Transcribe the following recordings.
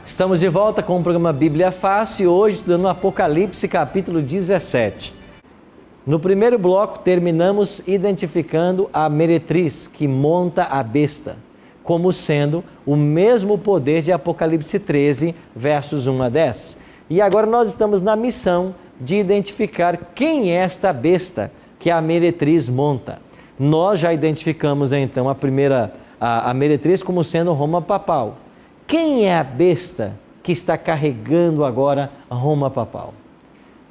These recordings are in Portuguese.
Estamos de volta com o programa Bíblia Fácil e hoje estudando Apocalipse capítulo 17. No primeiro bloco terminamos identificando a meretriz que monta a besta, como sendo o mesmo poder de Apocalipse 13, versos 1 a 10. E agora nós estamos na missão de identificar quem é esta besta que a meretriz monta. Nós já identificamos então a meretriz como sendo Roma papal. Quem é a besta que está carregando agora a Roma papal?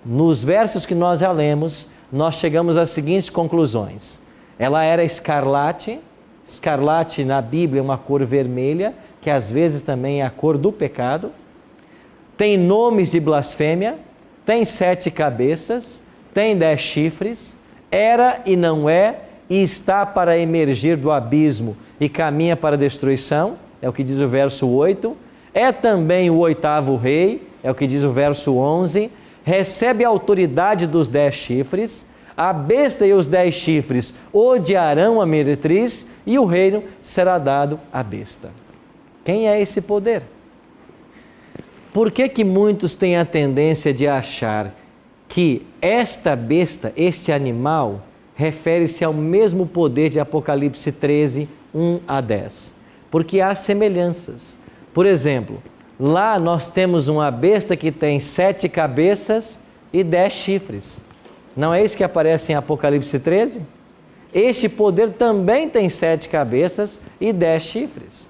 Nos versos que nós já lemos, nós chegamos às seguintes conclusões. Ela era escarlate. Escarlate na Bíblia é uma cor vermelha, que às vezes também é a cor do pecado. Tem nomes de blasfêmia, tem 7 cabeças, tem 10 chifres, era e não é, e está para emergir do abismo e caminha para a destruição. É o que diz o verso 8, é também o 8º rei, é o que diz o verso 11, recebe a autoridade dos 10 chifres, a besta e os 10 chifres odiarão a meretriz e o reino será dado à besta. Quem é esse poder? Por que muitos têm a tendência de achar que esta besta, este animal, refere-se ao mesmo poder de Apocalipse 13, 1 a 10? Porque há semelhanças. Por exemplo, lá nós temos uma besta que tem 7 cabeças e 10 chifres. Não é isso que aparece em Apocalipse 13? Este poder também tem 7 cabeças e 10 chifres.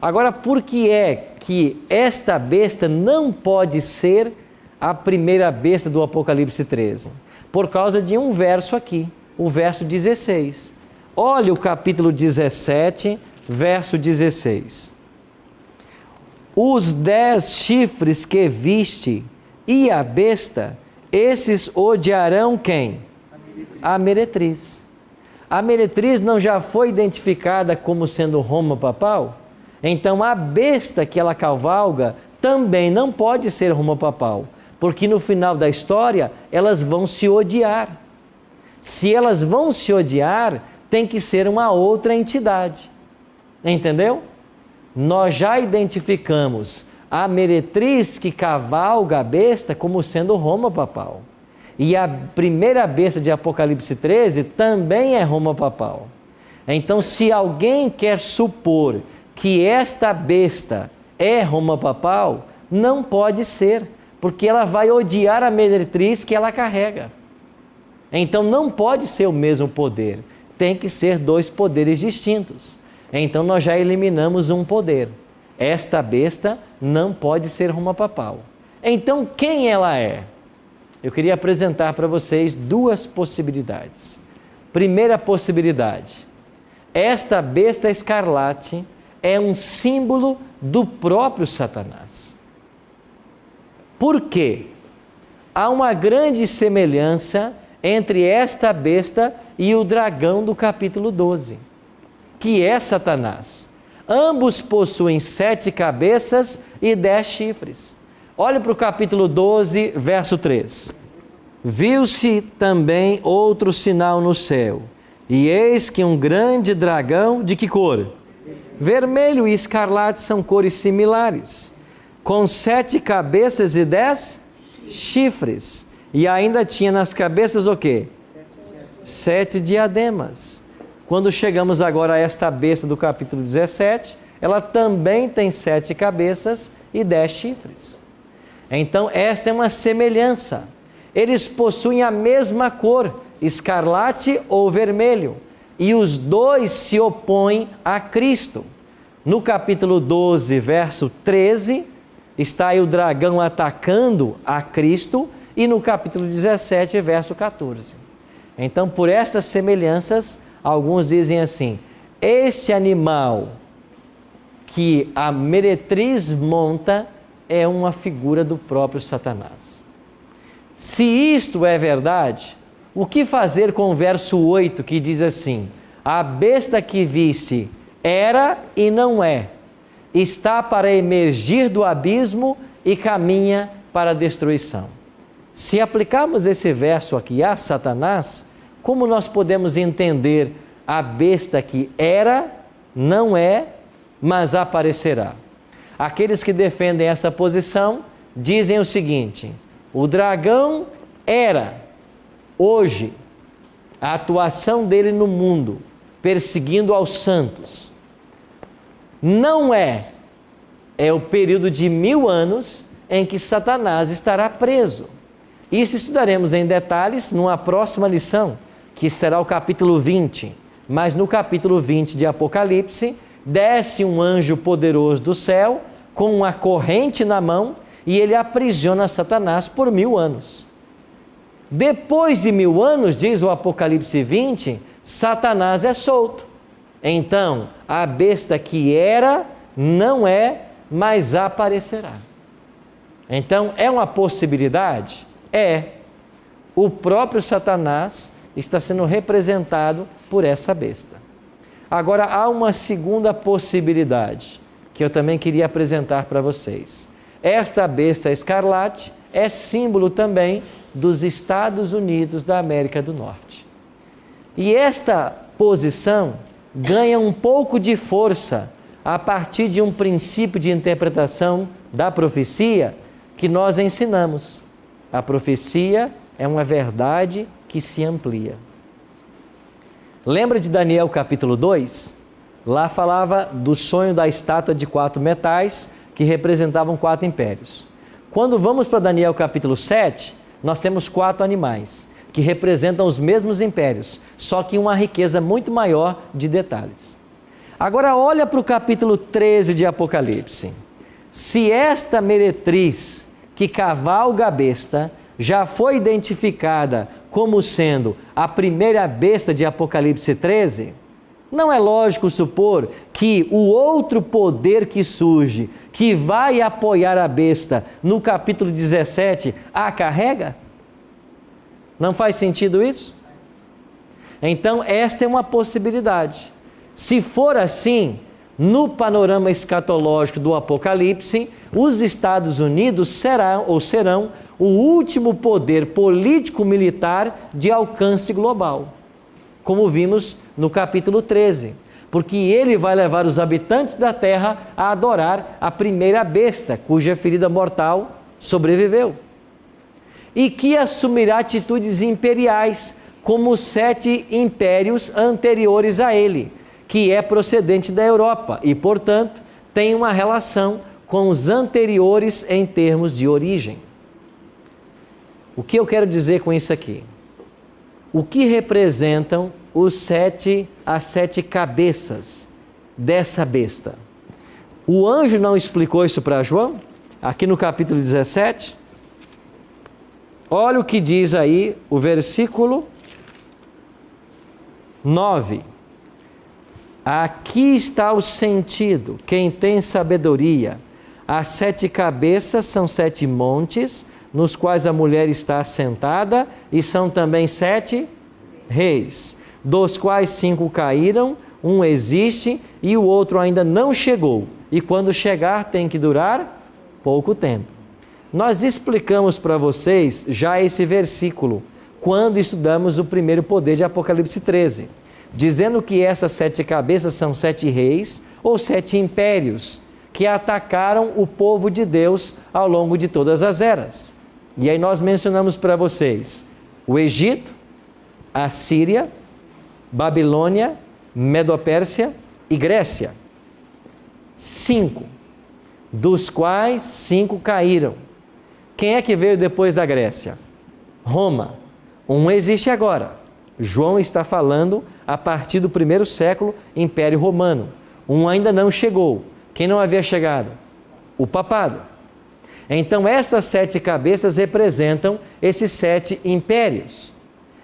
Agora, por que é que esta besta não pode ser a primeira besta do Apocalipse 13? Por causa de um verso aqui, o verso 16. Olha o capítulo 17, verso 16. Os 10 chifres que viste e a besta, esses odiarão quem? A meretriz. A meretriz não já foi identificada como sendo Roma papal? Então a besta que ela cavalga também não pode ser Roma papal, porque no final da história elas vão se odiar. Se elas vão se odiar, tem que ser uma outra entidade. Entendeu? Nós já identificamos a meretriz que cavalga a besta como sendo Roma papal. E a primeira besta de Apocalipse 13 também é Roma papal. Então, se alguém quer supor que esta besta é Roma papal, não pode ser, porque ela vai odiar a meretriz que ela carrega. Então, não pode ser o mesmo poder. Tem que ser 2 poderes distintos. Então nós já eliminamos um poder. Esta besta não pode ser Roma papal. Então quem ela é? Eu queria apresentar para vocês 2 possibilidades. Primeira possibilidade. Esta besta escarlate é um símbolo do próprio Satanás. Por quê? Há uma grande semelhança entre esta besta e o dragão do capítulo 12. Que é Satanás. Ambos possuem 7 cabeças e 10 chifres. Olhe para o capítulo 12, verso 3. Viu-se também outro sinal no céu, e eis que um grande dragão, de que cor? Vermelho e escarlate são cores similares, com 7 cabeças e 10 chifres. E ainda tinha nas cabeças o quê? 7 diademas. Quando chegamos agora a esta besta do capítulo 17, ela também tem 7 cabeças e 10 chifres. Então, esta é uma semelhança. Eles possuem a mesma cor, escarlate ou vermelho, e os dois se opõem a Cristo. No capítulo 12, verso 13, está aí o dragão atacando a Cristo, e no capítulo 17, verso 14. Então, por essas semelhanças, alguns dizem assim: este animal que a meretriz monta é uma figura do próprio Satanás. Se isto é verdade, o que fazer com o verso 8, que diz assim: a besta que viste era e não é, está para emergir do abismo e caminha para a destruição. Se aplicarmos esse verso aqui a Satanás, como nós podemos entender a besta que era, não é, mas aparecerá? Aqueles que defendem essa posição dizem o seguinte: o dragão era, hoje, a atuação dele no mundo, perseguindo aos santos. Não é o período de 1000 anos em que Satanás estará preso. Isso estudaremos em detalhes numa próxima lição, que será o capítulo 20. Mas no capítulo 20 de Apocalipse, desce um anjo poderoso do céu, com uma corrente na mão, e ele aprisiona Satanás por 1000 anos. Depois de 1000 anos, diz o Apocalipse 20, Satanás é solto. Então, a besta que era, não é, mas aparecerá. Então, é uma possibilidade? É. O próprio Satanás está sendo representado por essa besta. Agora, há uma segunda possibilidade, que eu também queria apresentar para vocês. Esta besta escarlate é símbolo também dos Estados Unidos da América do Norte. E esta posição ganha um pouco de força a partir de um princípio de interpretação da profecia que nós ensinamos. A profecia é uma verdade que se amplia. Lembra de Daniel capítulo 2? Lá falava do sonho da estátua de 4 metais que representavam 4 impérios. Quando vamos para Daniel capítulo 7, nós temos 4 animais que representam os mesmos impérios, só que uma riqueza muito maior de detalhes. Agora olha para o capítulo 13 de Apocalipse. Se esta meretriz que cavalga a besta já foi identificada como sendo a primeira besta de Apocalipse 13, não é lógico supor que o outro poder que surge, que vai apoiar a besta no capítulo 17, a carrega? Não faz sentido isso? Então, esta é uma possibilidade. Se for assim, no panorama escatológico do Apocalipse, os Estados Unidos serão o último poder político-militar de alcance global, como vimos no capítulo 13, porque ele vai levar os habitantes da terra a adorar a primeira besta, cuja ferida mortal sobreviveu, e que assumirá atitudes imperiais, como os 7 impérios anteriores a ele, que é procedente da Europa e, portanto, tem uma relação com os anteriores em termos de origem. O que eu quero dizer com isso aqui? O que representam as 7 cabeças dessa besta? O anjo não explicou isso para João? Aqui no capítulo 17? Olha o que diz aí o versículo 9. Aqui está o sentido, quem tem sabedoria. As 7 cabeças são 7 montes, nos quais a mulher está assentada, e são também 7 reis, dos quais 5 caíram, um existe e o outro ainda não chegou, e quando chegar tem que durar pouco tempo. Nós explicamos para vocês já esse versículo, quando estudamos o primeiro poder de Apocalipse 13, dizendo que essas 7 cabeças são 7 reis, ou 7 impérios, que atacaram o povo de Deus ao longo de todas as eras. E aí nós mencionamos para vocês o Egito, a Síria, Babilônia, Medopérsia e Grécia. 5, dos quais 5 caíram. Quem é que veio depois da Grécia? Roma. Um existe agora. João está falando a partir do 1º século, Império Romano. Um ainda não chegou. Quem não havia chegado? O papado. Então, estas 7 cabeças representam esses 7 impérios.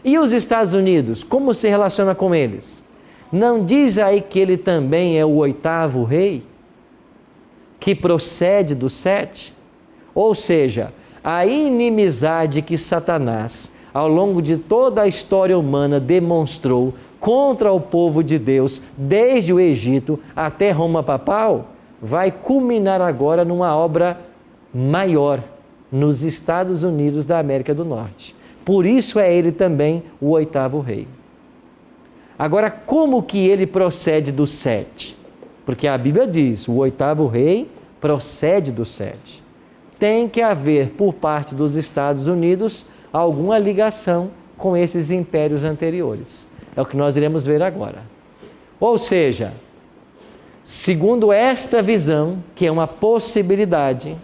E os Estados Unidos, como se relaciona com eles? Não diz aí que ele também é o 8º rei? Que procede dos 7? Ou seja, a inimizade que Satanás, ao longo de toda a história humana, demonstrou contra o povo de Deus, desde o Egito até Roma papal, vai culminar agora numa obra maior nos Estados Unidos da América do Norte. Por isso é ele também o 8º rei. Agora, como que ele procede dos 7? Porque a Bíblia diz, o 8º rei procede dos 7. Tem que haver, por parte dos Estados Unidos, alguma ligação com esses impérios anteriores. É o que nós iremos ver agora. Ou seja, segundo esta visão, que é uma possibilidade,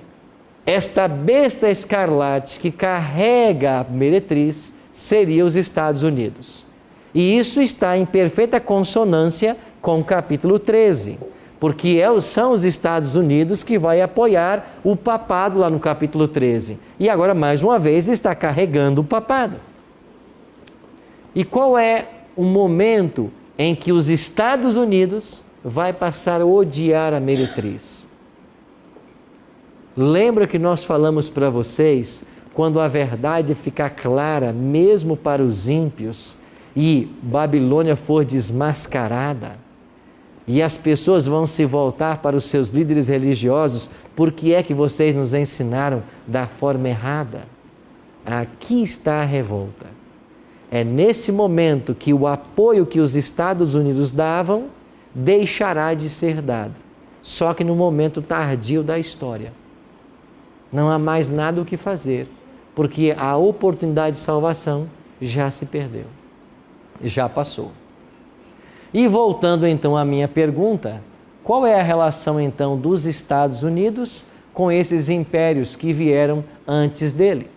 esta besta escarlate que carrega a meretriz seria os Estados Unidos. E isso está em perfeita consonância com o capítulo 13, porque são os Estados Unidos que vai apoiar o papado lá no capítulo 13. E agora, mais uma vez, está carregando o papado. E qual é o momento em que os Estados Unidos vai passar a odiar a meretriz? Lembra que nós falamos para vocês, quando a verdade ficar clara, mesmo para os ímpios, e Babilônia for desmascarada, e as pessoas vão se voltar para os seus líderes religiosos, porque é que vocês nos ensinaram da forma errada? Aqui está a revolta. É nesse momento que o apoio que os Estados Unidos davam deixará de ser dado. Só que no momento tardio da história. Não há mais nada o que fazer, porque a oportunidade de salvação já se perdeu. Já passou. E voltando então à minha pergunta, qual é a relação então dos Estados Unidos com esses impérios que vieram antes dele?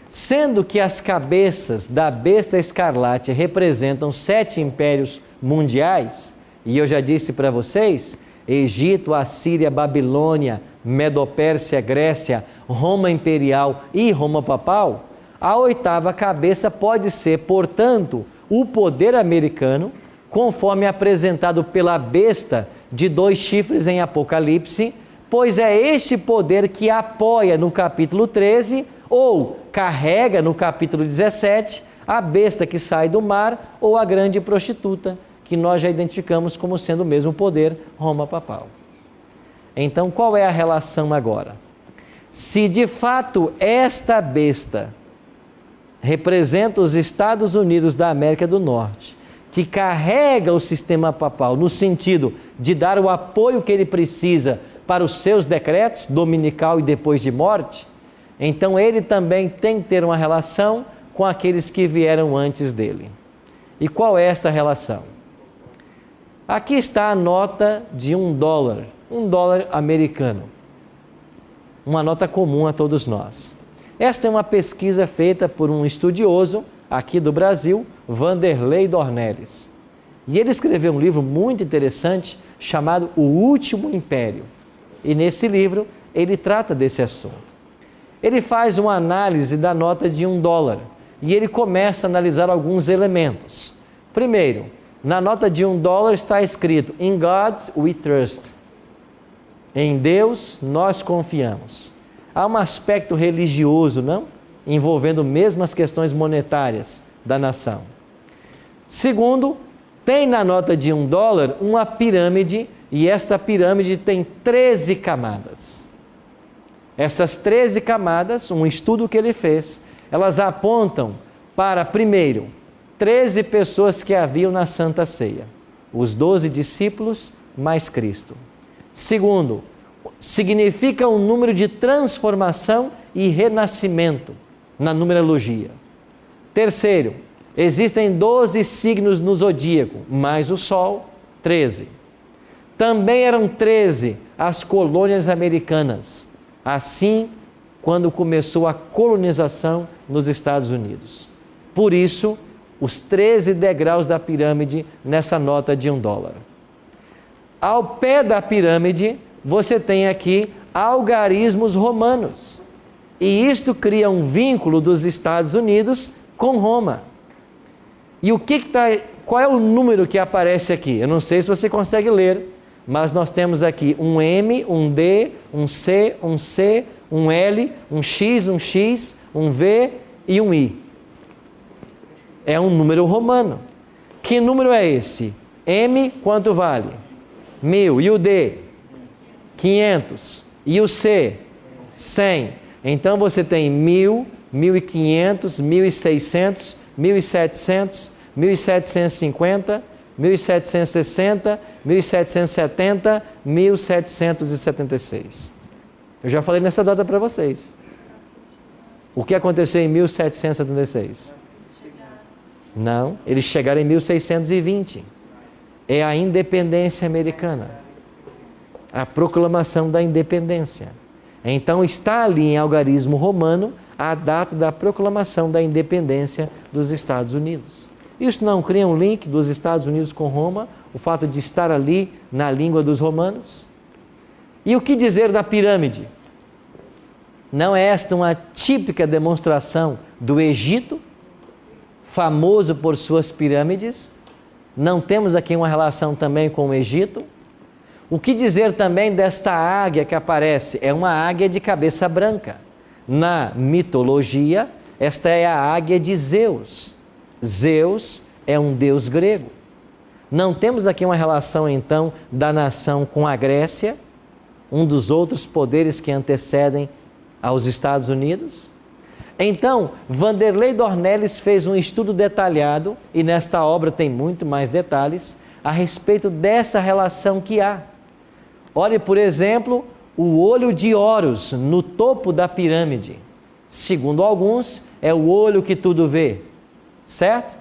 Sendo que as cabeças da besta escarlate representam 7 impérios mundiais, e eu já disse para vocês, Egito, Assíria, Babilônia, Medopérsia, Grécia, Roma Imperial e Roma Papal, a 8ª cabeça pode ser, portanto, o poder americano, conforme apresentado pela besta de 2 chifres em Apocalipse, pois é este poder que apoia no capítulo 13 ou carrega no capítulo 17 a besta que sai do mar ou a grande prostituta, que nós já identificamos como sendo o mesmo poder, Roma Papal. Então, qual é a relação agora? Se de fato esta besta representa os Estados Unidos da América do Norte, que carrega o sistema papal no sentido de dar o apoio que ele precisa para os seus decretos, dominical e depois de morte, então ele também tem que ter uma relação com aqueles que vieram antes dele. E qual é essa relação? Aqui está a nota de $1 americano. Uma nota comum a todos nós. Esta é uma pesquisa feita por um estudioso aqui do Brasil, Vanderlei Dornelles. E ele escreveu um livro muito interessante chamado O Último Império. E nesse livro ele trata desse assunto. Ele faz uma análise da nota de $1 e ele começa a analisar alguns elementos. Primeiro, na nota de $1 está escrito In God we trust. Em Deus nós confiamos. Há um aspecto religioso, não? Envolvendo mesmo as questões monetárias da nação. Segundo, tem na nota de $1 uma pirâmide, e esta pirâmide tem 13 camadas. Essas 13 camadas, um estudo que ele fez, elas apontam para, primeiro, 13 pessoas que haviam na Santa Ceia, os 12 discípulos mais Cristo. Segundo, significa um número de transformação e renascimento na numerologia. Terceiro, existem 12 signos no zodíaco, mais o Sol, 13. Também eram 13 as colônias americanas, assim quando começou a colonização nos Estados Unidos. Por isso, os 13 degraus da pirâmide nessa nota de $1. Ao pé da pirâmide, você tem aqui algarismos romanos. E isto cria um vínculo dos Estados Unidos com Roma. E qual é o número que aparece aqui? Eu não sei se você consegue ler, mas nós temos aqui um M, um D, um C, um L, um X, um V e um I. É um número romano. Que número é esse? M, quanto vale? 1000. E o D? 500. E o C? 100. Então você tem 1000, 1500, 1600, 1700, 1750, 1760, 1770, 1776. Eu já falei nessa data para vocês. O que aconteceu em 1776? Não, eles chegaram em 1620. É a independência americana. A proclamação da independência. Então está ali em algarismo romano a data da proclamação da independência dos Estados Unidos. Isso não cria um link dos Estados Unidos com Roma, o fato de estar ali na língua dos romanos? E o que dizer da pirâmide? Não é esta uma típica demonstração do Egito, famoso por suas pirâmides? Não temos aqui uma relação também com o Egito? O que dizer também desta águia que aparece? É uma águia de cabeça branca. Na mitologia, esta é a águia de Zeus. Zeus é um deus grego. Não temos aqui uma relação, então, da nação com a Grécia, um dos outros poderes que antecedem aos Estados Unidos? Então, Vanderlei Dornelles fez um estudo detalhado, e nesta obra tem muito mais detalhes, a respeito dessa relação que há. Olhe, por exemplo, o olho de Horus no topo da pirâmide. Segundo alguns, é o olho que tudo vê. Certo?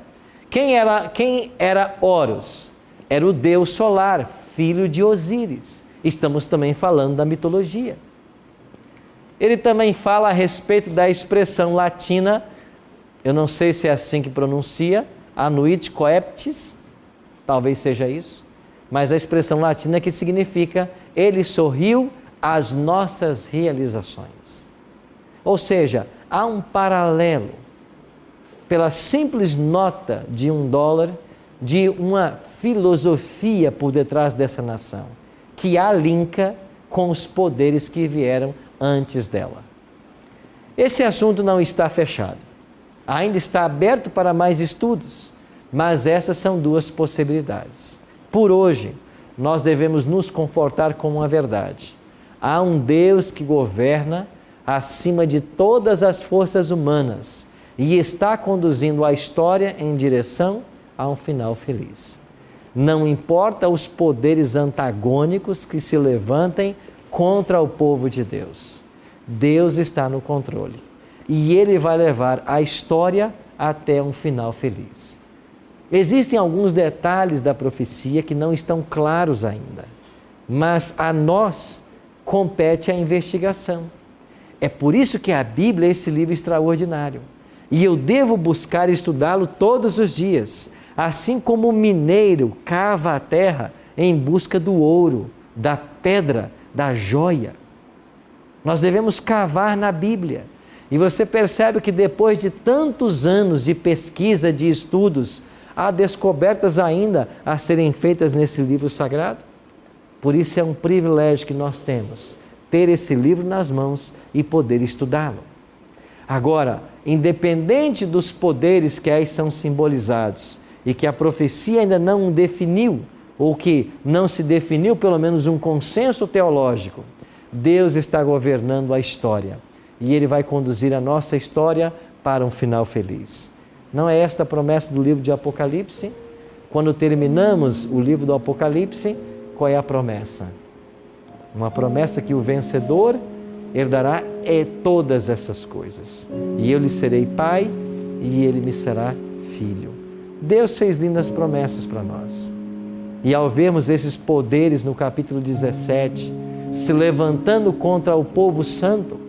Quem era Horus? Era o deus solar, filho de Osíris. Estamos também falando da mitologia. Ele também fala a respeito da expressão latina, eu não sei se é assim que pronuncia, anuit coeptis, talvez seja isso, mas a expressão latina que significa ele sorriu às nossas realizações. Ou seja, há um paralelo pela simples nota de $1, de uma filosofia por detrás dessa nação, que a linka com os poderes que vieram antes dela. Esse assunto não está fechado. Ainda está aberto para mais estudos, mas essas são duas possibilidades. Por hoje, nós devemos nos confortar com uma verdade. Há um Deus que governa acima de todas as forças humanas e está conduzindo a história em direção a um final feliz. Não importa os poderes antagônicos que se levantem contra o povo de Deus. Deus está no controle e Ele vai levar a história até um final feliz. Existem alguns detalhes da profecia que não estão claros ainda, mas a nós compete a investigação. É por isso que a Bíblia é esse livro extraordinário. E eu devo buscar estudá-lo todos os dias, assim como o mineiro cava a terra em busca do ouro, da pedra, da joia. Nós devemos cavar na Bíblia. E você percebe que depois de tantos anos de pesquisa, de estudos, há descobertas ainda a serem feitas nesse livro sagrado? Por isso é um privilégio que nós temos, ter esse livro nas mãos e poder estudá-lo. Agora, independente dos poderes que aí são simbolizados e que a profecia ainda não definiu, ou que não se definiu pelo menos um consenso teológico, Deus está governando a história e Ele vai conduzir a nossa história para um final feliz. Não é esta a promessa do livro de Apocalipse? Quando terminamos o livro do Apocalipse, qual é a promessa? Uma promessa que o vencedor herdará todas essas coisas. E eu lhe serei pai e ele me será filho. Deus fez lindas promessas para nós. E ao vermos esses poderes no capítulo 17, se levantando contra o povo santo,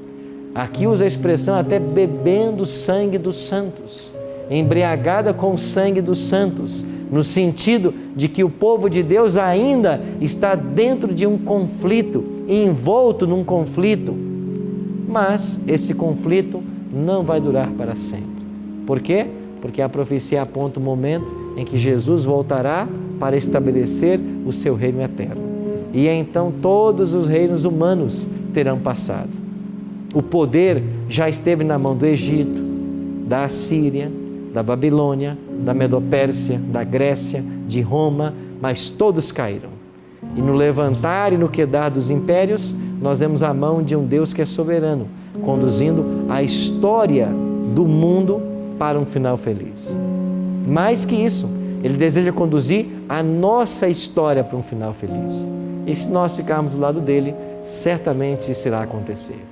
Aqui usa a expressão até bebendo o sangue dos santos, embriagada com o sangue dos santos, no sentido de que o povo de Deus ainda está dentro de um conflito, envolto num conflito, mas esse conflito não vai durar para sempre. Por quê? Porque a profecia aponta o momento em que Jesus voltará para estabelecer o seu reino eterno. E então todos os reinos humanos terão passado. O poder já esteve na mão do Egito, da Assíria, da Babilônia, da Medopérsia, da Grécia, de Roma, mas todos caíram. E no levantar e no quedar dos impérios, nós vemos a mão de um Deus que é soberano, conduzindo a história do mundo para um final feliz. Mais que isso, Ele deseja conduzir a nossa história para um final feliz. E se nós ficarmos do lado dele, certamente isso irá acontecer.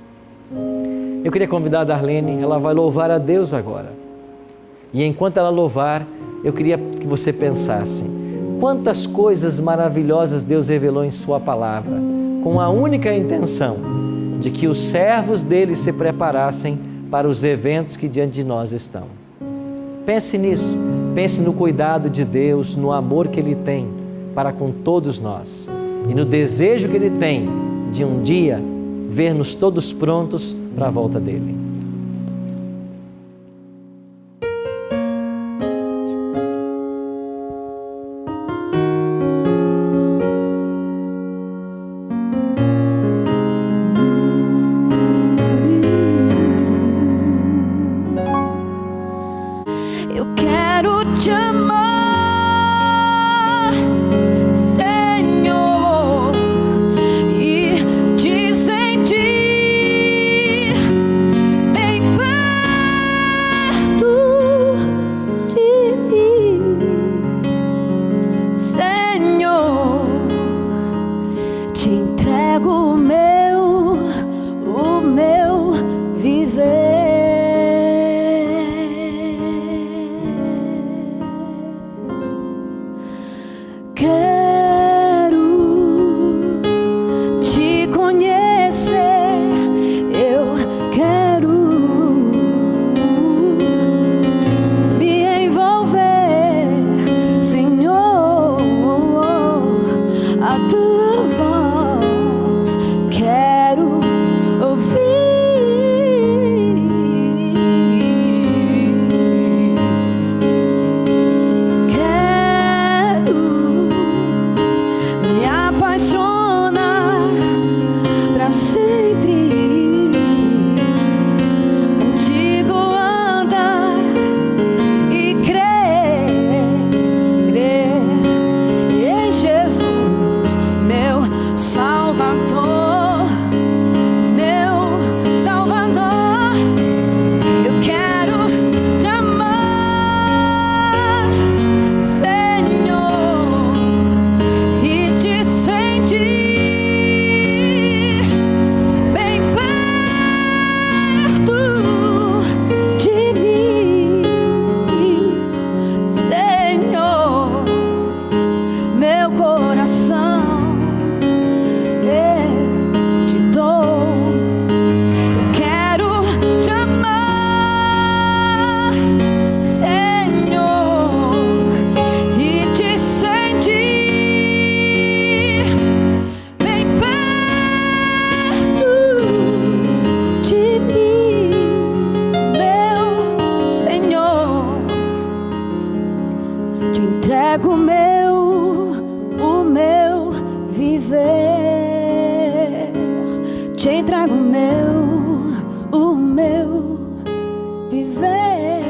Eu queria convidar a Darlene, ela vai louvar a Deus agora. E enquanto ela louvar, eu queria que você pensasse: quantas coisas maravilhosas Deus revelou em sua palavra, com a única intenção de que os servos dele se preparassem para os eventos que diante de nós estão. Pense nisso, pense no cuidado de Deus, no amor que Ele tem para com todos nós e no desejo que Ele tem de um dia ver-nos todos prontos para a volta dEle. Eu quero te amar, Senhor, e te sentir bem perto de mim, Senhor. Te entrego o meu viver. Quero te conhecer, eu quero me envolver, Senhor, a tua voz quero ouvir. Me apaixona pra sempre, contigo andar e crer em Jesus, meu Salvador, eu quero te amar, Senhor, e te sentir bem perto de mim, Senhor. Meu coração eu te dou. Eu quero te amar, Senhor, e te sentir bem perto de mim, meu Senhor. Te entrego o meu viver. Te entrego o meu viver.